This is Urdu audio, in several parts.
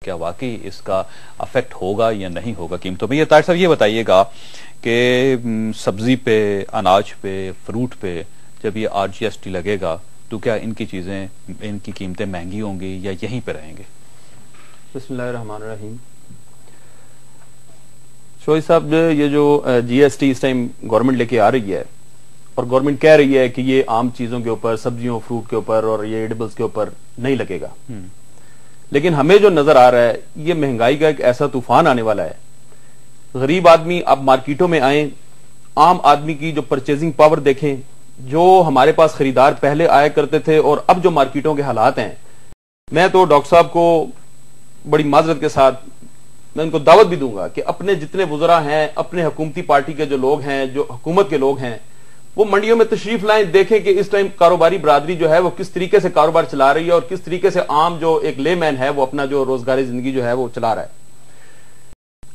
کیا واقعی اس کا افیکٹ ہوگا یا نہیں ہوگا قیمتوں پہ؟ یہ طاہر صاحب یہ بتائیے گا کہ سبزی پہ، اناج پہ، فروٹ پہ جب یہ RGST لگے گا تو کیا ان کی چیزیں، ان کی قیمتیں مہنگی ہوں گی یا یہیں پہ رہیں گے؟ بسم اللہ الرحمن الرحیم۔ شوئی صاحب، یہ جو GST اس ٹائم گورنمنٹ لے کے آ رہی ہے اور گورنمنٹ کہہ رہی ہے کہ یہ عام چیزوں کے اوپر، سبزیوں فروٹ کے اوپر اور یہ ایڈیبلز کے اوپر نہیں لگے گا، لیکن ہمیں جو نظر آ رہا ہے یہ مہنگائی کا ایک ایسا طوفان آنے والا ہے۔ غریب آدمی اب مارکیٹوں میں آئیں، عام آدمی کی جو پرچیزنگ پاور دیکھیں، جو ہمارے پاس خریدار پہلے آیا کرتے تھے اور اب جو مارکیٹوں کے حالات ہیں، میں تو ڈاکٹر صاحب کو بڑی معذرت کے ساتھ میں ان کو دعوت بھی دوں گا کہ اپنے جتنے وزراء ہیں، اپنے حکومتی پارٹی کے جو لوگ ہیں، جو حکومت کے لوگ ہیں، وہ منڈیوں میں تشریف لائیں، دیکھیں کہ اس ٹائم کاروباری برادری جو ہے وہ کس طریقے سے کاروبار چلا رہی ہے اور کس طریقے سے عام جو ایک لے مین ہے وہ اپنا جو روزگاری زندگی جو ہے وہ چلا رہا ہے۔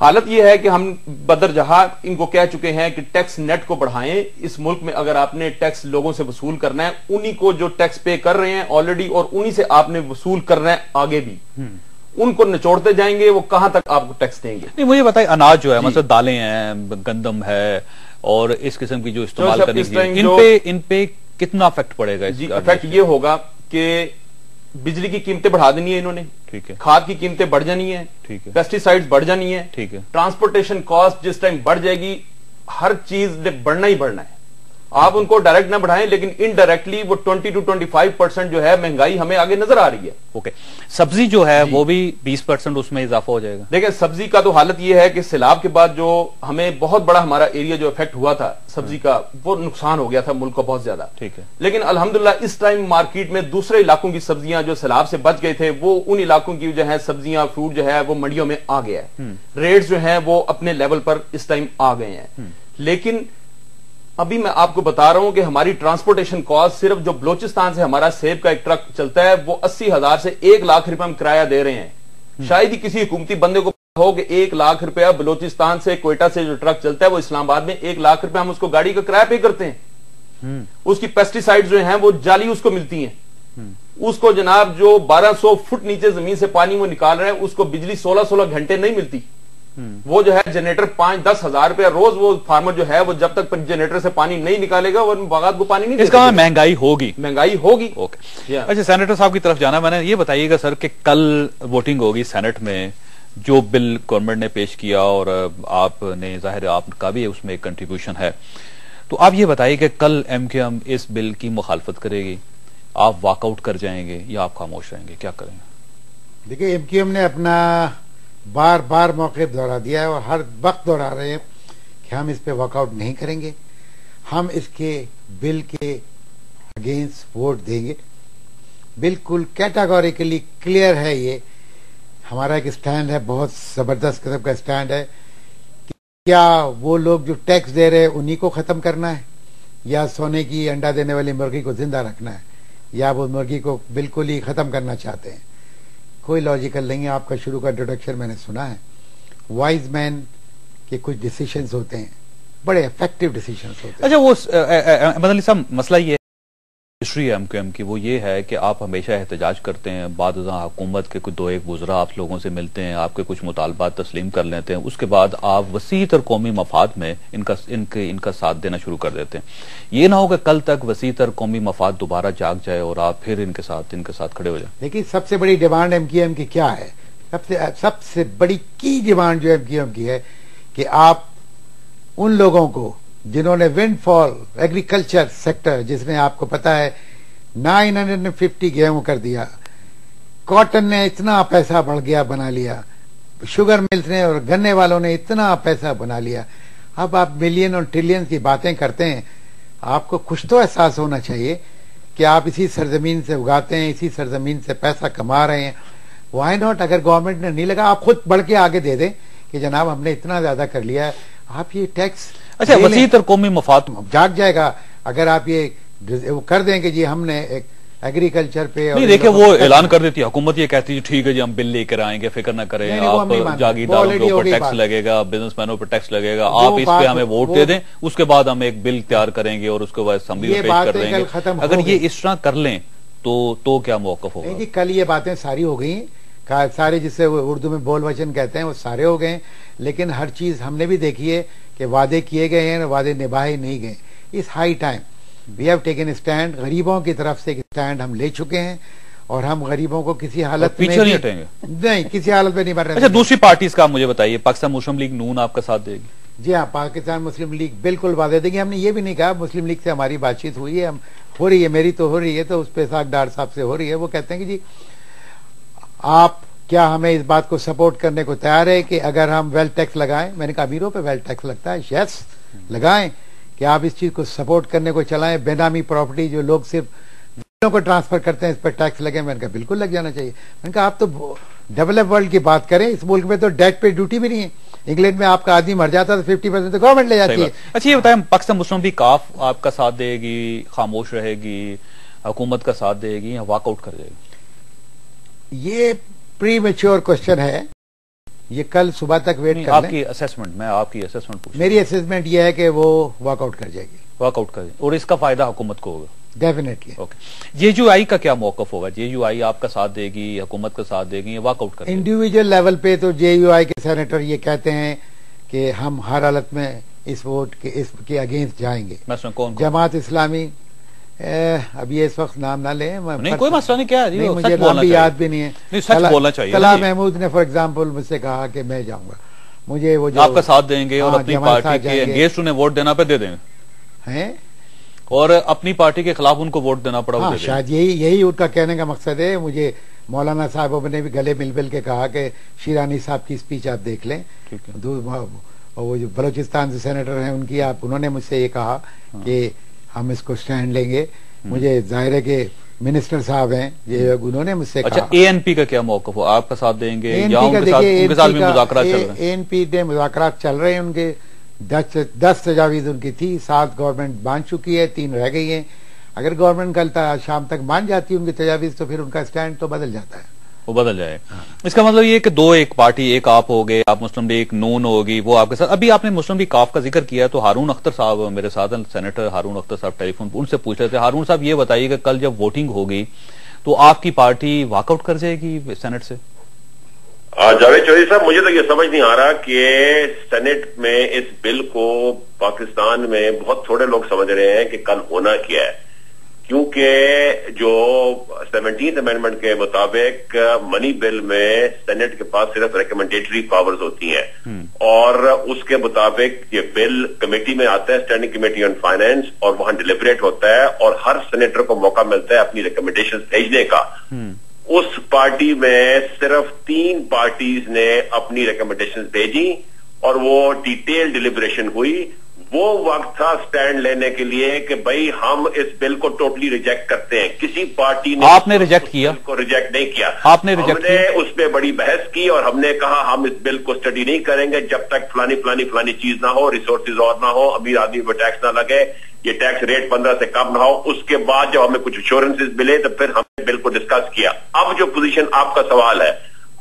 حالت یہ ہے کہ ہم بدر جہاں ان کو کہہ چکے ہیں کہ ٹیکس نیٹ کو بڑھائیں۔ اس ملک میں اگر آپ نے ٹیکس لوگوں سے وصول کرنا ہے، انہی کو جو ٹیکس پے کر رہے ہیں آلریڈی اور انہی سے آپ نے وصول کرنا ہے آگے بھی، ان کو نچوڑتے جائیں گے، وہ کہاں تک آپ کو ٹیکس دیں گے؟ نہیں، مجھے بتائیے اناج جو ہے مثلا دالیں ہیں، گندم ہے اور اس قسم کی جو استعمال کرنے کی، ان پہ کتنا افیکٹ پڑے گا؟ جی، افیکٹ یہ ہوگا کہ بجلی کی قیمتیں بڑھا دینی ہے انہوں نے، ٹھیک ہے، کھاد کی قیمتیں بڑھ جانی ہیں، ٹھیک ہے، پیسٹی سائیڈز بڑھ جانی ہیں، ٹھیک ہے، ٹرانسپورٹیشن کاسٹ جس ٹائم بڑھ جائے گی، ہر چیز نے بڑھنا ہی بڑھنا ہے۔ آپ ان کو ڈائریکٹ نہ بڑھائیں لیکن انڈائریکٹلی وہ 20 to 25% جو ہے مہنگائی ہمیں آگے نظر آ رہی ہے۔ اوکے، سبزی جو ہے وہ بھی 20% اس میں اضافہ ہو جائے گا؟ دیکھیں، سبزی کا تو حالت یہ ہے کہ سیلاب کے بعد جو ہمیں بہت بڑا ہمارا ایریا جو افیکٹ ہوا تھا سبزی کا، وہ نقصان ہو گیا تھا ملک کو بہت زیادہ، ٹھیک ہے، لیکن الحمدللہ اس ٹائم مارکیٹ میں دوسرے علاقوں کی سبزیاں جو سیلاب سے بچ گئے تھے، وہ ان علاقوں کی جو ہے سبزیاں فروٹ جو ہے وہ منڈیوں میں آ گیا ہے، ریٹس جو ہیں وہ اپنے لیول پر اس ٹائم آ گئے ہیں۔ لیکن ابھی میں آپ کو بتا رہا ہوں کہ ہماری ٹرانسپورٹیشن کاسٹ صرف جو بلوچستان سے ہمارا سیب کا ایک ٹرک چلتا ہے وہ 80,000 سے 1 لاکھ روپے ہم کرایہ دے رہے ہیں۔ شاید ہی کسی حکومتی بندے کو ہو کہ 1 لاکھ روپیہ بلوچستان سے کوئٹہ سے جو ٹرک چلتا ہے وہ اسلام آباد میں 1 لاکھ روپے ہم اس کو گاڑی کا کرایہ پے کرتے ہیں۔ اس کی پیسٹی سائیڈ جو ہیں وہ جعلی اس کو ملتی ہیں، اس کو جناب جو 1200 فٹ نیچے زمین سے پانی وہ نکال رہے ہیں اس کو بجلی 16 گھنٹے نہیں ملتی، وہ جو ہے جنریٹر 5-10 ہزار روپیہ روز وہ فارمر جو ہے وہ جب تک جنریٹر سے پانی نہیں نکالے گا وہ باغات کو پانی نہیں دے اس کا مہنگائی ہوگی، مہنگائی ہوگی۔ اچھا، سینیٹر صاحب کی طرف جانا، میں نے یہ بتائیے گا سر کہ کل ووٹنگ ہوگی سینٹ میں، جو بل گورنمنٹ نے پیش کیا اور آپ نے ظاہر آپ کا بھی اس میں ایک کنٹریبیوشن ہے، تو آپ یہ بتائیے کہ کل MKM اس بل کی مخالفت کرے گی، آپ واک آؤٹ کر جائیں گے یا آپ خاموش رہیں گے، کیا کریں گے؟ دیکھیں، MKM نے اپنا بار بار موقف دہرا دیا ہے اور ہر وقت دہرا رہے ہیں کہ ہم اس پہ واک آؤٹ نہیں کریں گے، ہم اس کے بل کے اگینسٹ ووٹ دیں گے۔ بالکل کیٹاگوریکلی کلیئر ہے، یہ ہمارا ایک سٹینڈ ہے، بہت زبردست قسم کا سٹینڈ ہے کہ کیا وہ لوگ جو ٹیکس دے رہے ہیں انہی کو ختم کرنا ہے یا سونے کی انڈا دینے والی مرغی کو زندہ رکھنا ہے، یا وہ مرغی کو بالکل ہی ختم کرنا چاہتے ہیں؟ کوئی لاجیکل نہیں ہے۔ آپ کا شروع کا انٹروڈکشن میں نے سنا ہے، وائز مین کے کچھ ڈیسیشنز ہوتے ہیں، بڑے افیکٹو ڈیسیشنز ہوتے ہیں۔ اچھا، وہ احمد علی صاحب مسئلہ یہ ہسٹری ہے MKM کی، وہ یہ ہے کہ آپ ہمیشہ احتجاج کرتے ہیں، بعد ازاں حکومت کے کچھ 2-1 وزراء آپ لوگوں سے ملتے ہیں، آپ کے کچھ مطالبات تسلیم کر لیتے ہیں، اس کے بعد آپ وسیع تر قومی مفاد میں ان کا ساتھ دینا شروع کر دیتے ہیں۔ یہ نہ ہو کہ کل تک وسیع تر قومی مفاد دوبارہ جاگ جائے اور آپ پھر ان کے ساتھ کھڑے ہو جائیں۔ دیکھیے، سب سے بڑی ڈیمانڈ MKM کی کیا ہے؟ سب سے بڑی کی ڈیمانڈ جو MKM کی ہے کہ آپ ان لوگوں کو جنہوں نے ونڈ فال ایگریکلچر سیکٹر، جس نے آپ کو پتا ہے 950 گیہوں کر دیا، کاٹن نے اتنا پیسہ بڑھ گیا بنا لیا، شوگر ملز نے اور گنے والوں نے اتنا پیسہ بنا لیا، اب آپ ملین اور ٹریلین کی باتیں کرتے ہیں۔ آپ کو کچھ تو احساس ہونا چاہیے کہ آپ اسی سرزمین سے اگاتے ہیں، اسی سرزمین سے پیسہ کما رہے ہیں، وائی ناٹ؟ اگر گورنمنٹ نے نہیں لگا، آپ خود بڑھ کے آگے دے دیں کہ جناب ہم نے اتنا زیادہ کر لیا ہے، آپ یہ ٹیکس اچھا وسیع تر قومی مفاد جاگ جائے گا اگر آپ یہ کر دیں کہ جی ہم نے ایک ایگریکلچر پہ۔ نہیں دیکھیں، وہ اعلان کر دیتی حکومت، یہ کہتی ہے ٹھیک ہے جی ہم بل لے کر آئیں گے، فکر نہ کریں، آپ جاگیرداروں کے اوپر ٹیکس لگے گا، بزنس مینوں پر ٹیکس لگے گا، آپ اس پہ ہمیں ووٹ دے دیں، اس کے بعد ہم ایک بل تیار کریں گے اور اس کے بعد اسمبلی میں پیش کر دیں گے۔ اگر یہ اس طرح کر لیں تو کیا موقف ہوگا؟ کل یہ باتیں ساری ہو گئی، سارے جسے اردو میں بول وچن کہتے ہیں وہ سارے ہو گئے ہیں، لیکن ہر چیز ہم نے بھی دیکھی ہے کہ وعدے کیے گئے ہیں، وعدے نبھائے نہیں گئے. اس high time we have taken stand, غریبوں کی طرف سے ایک اسٹینڈ ہم لے چکے ہیں، اور ہم غریبوں کو کسی حالت میں نہیں، کسی حالت میں نہیں بن رہے. اچھا، دوسری پارٹیز کا مجھے بتائیے، پاکستان مسلم لیگ نون آپ کا ساتھ دے گی؟ جی ہاں، پاکستان مسلم لیگ بالکل وعدے دے گی. ہم نے یہ بھی نہیں کہا، مسلم لیگ سے ہماری بات چیت ہوئی ہے، ہو رہی ہے، میری تو ہو رہی ہے، تو اس پہ اسحاق ڈار صاحب سے ہو رہی ہے. وہ کہتے ہیں کہ جی آپ کیا ہمیں اس بات کو سپورٹ کرنے کو تیار ہے کہ اگر ہم ویلتھ ٹیکس لگائیں؟ میں نے کہا امیروں پہ ویلتھ ٹیکس لگتا ہے، یس لگائیں. کہ آپ اس چیز کو سپورٹ کرنے کو چلائیں، بے نامی پراپرٹی جو لوگ صرف کو ٹرانسفر کرتے ہیں اس پر ٹیکس لگے. میں نے کہا بالکل لگ جانا چاہیے. میں نے کہا آپ تو ڈیولپ ورلڈ کی بات کریں، اس ملک میں تو ڈیٹ پہ ڈیوٹی بھی نہیں ہے. انگلینڈ میں آپ کا آدمی مر جاتا تو 50% تو گورنمنٹ لے جاتی ہے. اچھا یہ بتائیں، پاکستان مسلم لیگ کاف آپ کا ساتھ دے گی، خاموش رہے گی، حکومت کا ساتھ دے گی، یا واک آؤٹ کر جائے گی؟ یہ پری میچور کوشچن ہے، یہ کل صبح تک ویٹ کر آپ لیں. کی اسیسمنٹ، میں آپ کی اسیسمنٹ پوچھ، میری اسیسمنٹ یہ ہے کہ وہ واک آؤٹ کر جائے گی. واک آؤٹ کر جائے، اور اس کا فائدہ حکومت کو ہوگا ڈیفینیٹلی. جے یو آئی کا کیا موقف ہوگا؟ جے یو آئی آپ کا ساتھ دے گی، حکومت کا ساتھ دے گی، یا واک آؤٹ کر؟ انڈیویجل لیول پہ تو جے یو آئی کے سینیٹر یہ کہتے ہیں کہ ہم ہر حالت میں اس ووٹ کے اگینسٹ جائیں گے. کون؟ جماعت اسلامی، ابھی اس وقت نام نہ لیں، کوئی مسئلہ نہیں، کیا مجھے نام بھی یاد بھی نہیں ہے. سچ بولنا چاہیے. طلحہ محمود نے فار ایگزامپل مجھ سے کہا کہ میں جاؤں گا، مجھے وہ آپ کا ساتھ دیں گے، اور اپنی پارٹی کے اگینسٹ انہیں ووٹ دینا پہ دے دیں گے، اور اپنی پارٹی کے خلاف ان کو ووٹ دینا پڑا. ہاں شاید یہی ان کا کہنے کا مقصد ہے. مجھے مولانا صاحب نے بھی گلے مل کے کہا کہ شیرانی صاحب کی اسپیچ آپ دیکھ لیں. وہ جو بلوچستان سے سینیٹر ہیں ان کی، انہوں نے مجھ سے یہ کہا کہ ہم اس کو سٹینڈ لیں گے. مجھے ظاہر ہے کہ منسٹر صاحب ہیں، انہوں نے مجھ سے کہا. اچھا اے این پی کا کیا موقف ہو؟ آپ کا ساتھ دیں گے یا ان کے ساتھ بھی مذاکرات چل رہے ہیں؟ اے این پی نے مذاکرات چل رہے ہیں، ان کے 10 تجاویز ان کی تھی، 7 گورنمنٹ مان چکی ہے، 3 رہ گئی ہیں. اگر گورنمنٹ کل شام تک مان جاتی ہے ان کی تجاویز تو پھر ان کا سٹینڈ تو بدل جاتا ہے، وہ بدل جائے. اس کا مطلب یہ کہ دو ایک پارٹی، ایک آپ ہوگے، آپ مسلم لیگ نون ہوگی، وہ آپ کے ساتھ. ابھی آپ نے مسلم لیگ کاف کا ذکر کیا تو ہارون اختر صاحب میرے ساتھ، سینیٹر ہارون اختر صاحب ٹیلی فون ان سے پوچھ رہے تھے. ہارون صاحب یہ بتائیے کہ کل جب ووٹنگ ہوگی تو آپ کی پارٹی واک آؤٹ کر جائے گی سینٹ سے؟ جاوید چودھری صاحب، مجھے تو یہ سمجھ نہیں آ رہا کہ سینٹ میں اس بل کو پاکستان میں بہت تھوڑے لوگ سمجھ رہے ہیں کہ کل ہونا کیا ہے، کیونکہ جو 17th امینڈمنٹ کے مطابق منی بل میں سینٹ کے پاس صرف ریکمنڈیٹری پاورز ہوتی ہیں، اور اس کے مطابق یہ بل کمیٹی میں آتا ہے، اسٹینڈنگ کمیٹی آن فائنینس، اور وہاں ڈیلیبریٹ ہوتا ہے، اور ہر سینیٹر کو موقع ملتا ہے اپنی ریکمنڈیشن بھیجنے کا. اس پارٹی میں صرف 3 پارٹیز نے اپنی ریکمنڈیشن بھیجی، اور وہ ڈیٹیل ڈیلیبریشن ہوئی. وہ وقت تھا سٹینڈ لینے کے لیے کہ بھائی ہم اس بل کو ٹوٹلی ریجیکٹ کرتے ہیں. کسی پارٹی نے آپ نے ریجیکٹ کیا؟ کو ریجیکٹ نہیں کیا. آپ نے ریجیکٹ کیا؟ ہم نے اس پہ بڑی بحث کی، اور ہم نے کہا ہم اس بل کو اسٹڈی نہیں کریں گے جب تک فلانی چیز نہ ہو، ریسورسز اور نہ ہو، امیر آدمی پہ ٹیکس نہ لگے، یہ ٹیکس ریٹ 15 سے کم نہ ہو. اس کے بعد جب ہمیں کچھ ایشورنسز ملے تو پھر ہم نے بل کو ڈسکس کیا. اب جو پوزیشن آپ کا سوال ہے،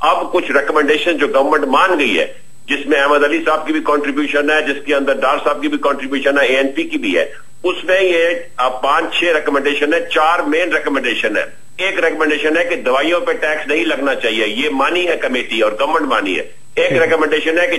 اب کچھ ریکمنڈیشن جو گورنمنٹ مان گئی ہے، جس میں احمد علی صاحب کی بھی کنٹریبیوشن ہے، جس کے اندر ڈار صاحب کی بھی کنٹریبیوشن ہے، اے این پی کی بھی ہے، اس میں یہ 5-6 ریکمنڈیشن ہے. 4 مین ریکمنڈیشن ہے. ایک ریکمنڈیشن ہے کہ دوائیوں پہ ٹیکس نہیں لگنا چاہیے، یہ مانی ہے کمیٹی اور گورنمنٹ مانی ہے. ایک ریکمنڈیشن ہے کہ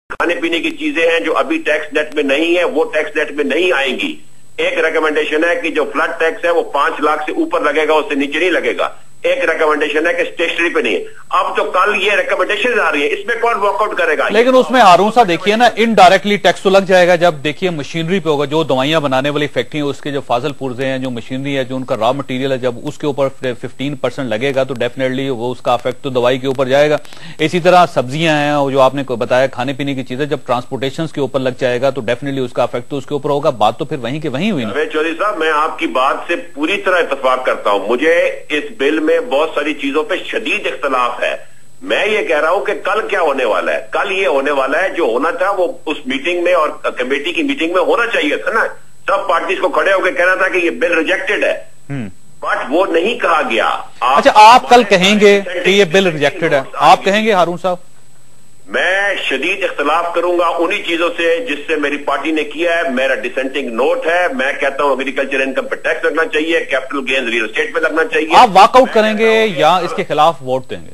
کھانے پینے کی چیزیں ہیں جو ابھی ٹیکس نیٹ میں نہیں ہے وہ ٹیکس نیٹ میں نہیں آئیں گی. ایک ریکمنڈیشن ہے کہ جو فلڈ ٹیکس ہے وہ 5 لاکھ سے اوپر لگے گا، اس سے نیچے نہیں لگے گا. ایک ریکمنڈیشن ہے کہ اسٹیشنری پہ نہیں. اب تو کل یہ ریکمنڈیشن آ رہی ہے، اس میں کون واک آؤٹ کرے گا؟ لیکن اس میں ہارون صاحب دیکھیے نا، انڈائریکٹلی ٹیکس تو لگ جائے گا. جب دیکھیے مشینری پہ ہوگا، جو دوائیاں بنانے والی فیکٹری ہیں اس کے جو فاضل پرزے ہیں، جو مشینری ہے، جو ان کا را مٹیریل ہے، جب اس کے اوپر 15% لگے گا تو ڈیفینیٹلی وہ اس کا افیکٹ تو دوائی کے اوپر جائے گا. اسی طرح سبزیاں ہیں، جو آپ نے بتایا کھانے پینے کی چیزیں، جب ٹرانسپورٹیشن کے اوپر لگ جائے گا تو ڈیفینیٹلی اس کا افیکٹ تو اس کے اوپر ہوگا. بات تو پھر وہیں کے وہیں ہوئی نا. چودھری صاحب، میں آپ کی بات سے پوری طرح اتفاق کرتا ہوں. مجھے اس بل میں بہت ساری چیزوں پہ شدید اختلاف ہے. میں یہ کہہ رہا ہوں کہ کل کیا ہونے والا ہے. کل یہ ہونے والا ہے جو ہونا تھا وہ اس میٹنگ میں اور کمیٹی کی میٹنگ میں ہونا چاہیے تھا نا. سب پارٹیز کو کھڑے ہو کے کہنا تھا کہ یہ بل ریجیکٹڈ ہے، بٹ وہ نہیں کہا گیا. اچھا، آپ کل کہیں گے کہ یہ بل ریجیکٹڈ ہے، آپ کہیں گے ہارون صاحب؟ میں شدید اختلاف کروں گا انہی چیزوں سے جس سے میری پارٹی نے کیا ہے. میرا ڈسینٹنگ نوٹ ہے. میں کہتا ہوں ایگریکلچر انکم پہ ٹیکس لگنا چاہیے، کیپٹل گینز ریل اسٹیٹ پہ لگنا چاہیے. آپ واک آؤٹ کریں گے یا اس کے خلاف ووٹ دیں گے؟